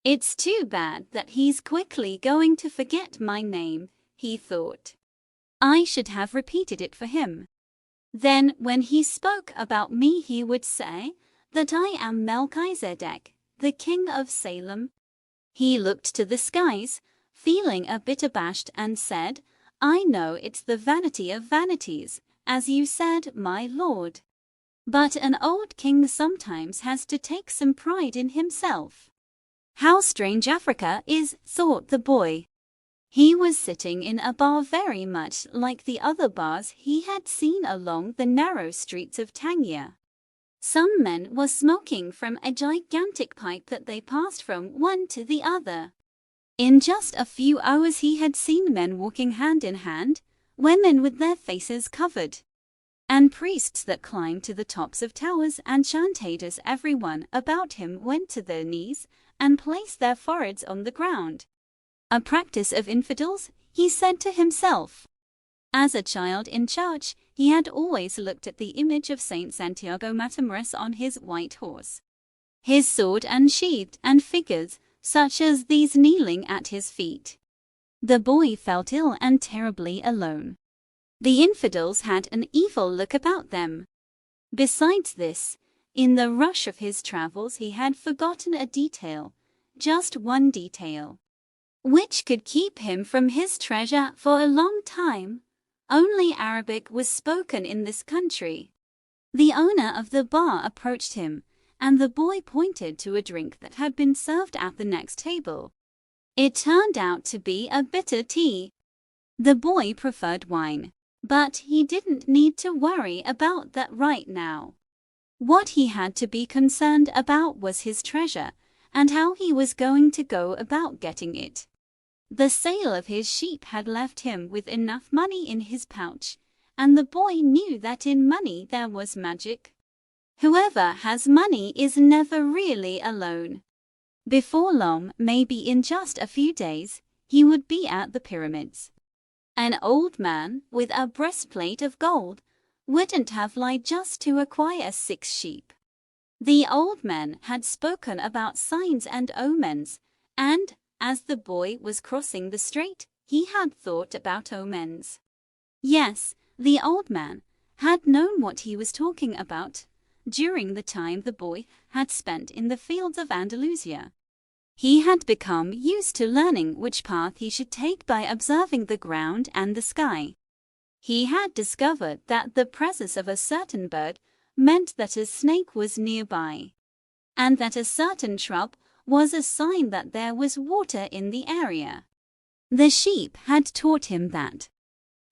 It's too bad that he's quickly going to forget my name, he thought. I should have repeated it for him. Then when he spoke about me he would say that I am Melchizedek, the king of Salem. He looked to the skies, feeling a bit abashed, and said, I know it's the vanity of vanities, as you said, my lord. But an old king sometimes has to take some pride in himself. How strange Africa is, thought the boy. He was sitting in a bar very much like the other bars he had seen along the narrow streets of Tangier. Some men were smoking from a gigantic pipe that they passed from one to the other. In just a few hours he had seen men walking hand in hand, women with their faces covered, and priests that climbed to the tops of towers and chantators. Everyone about him went to their knees and placed their foreheads on the ground. A practice of infidels, he said to himself. As a child in church, he had always looked at the image of Saint Santiago Matamoros on his white horse, his sword unsheathed, and figures such as these kneeling at his feet. The boy felt ill and terribly alone. The infidels had an evil look about them. Besides this, in the rush of his travels he had forgotten a detail, just one detail, which could keep him from his treasure for a long time. Only Arabic was spoken in this country. The owner of the bar approached him, and the boy pointed to a drink that had been served at the next table. It turned out to be a bitter tea. The boy preferred wine, but he didn't need to worry about that right now. What he had to be concerned about was his treasure, and how he was going to go about getting it. The sale of his sheep had left him with enough money in his pouch, and the boy knew that in money there was magic. Whoever has money is never really alone. Before long, maybe in just a few days, he would be at the pyramids. An old man with a breastplate of gold wouldn't have lied just to acquire 6 sheep. The old man had spoken about signs and omens, and as the boy was crossing the street, he had thought about omens. Yes, the old man had known what he was talking about during the time the boy had spent in the fields of Andalusia. He had become used to learning which path he should take by observing the ground and the sky. He had discovered that the presence of a certain bird meant that a snake was nearby, and that a certain shrub was a sign that there was water in the area. The sheep had taught him that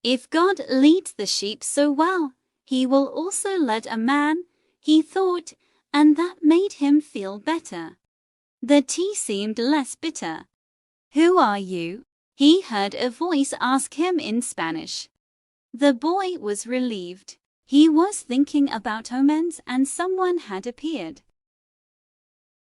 if God leads the sheep so well, he will also lead a man, he thought, and that made him feel better. The tea seemed less bitter. Who are you? He heard a voice ask him in Spanish. The boy was relieved. He was thinking about omens, and someone had appeared.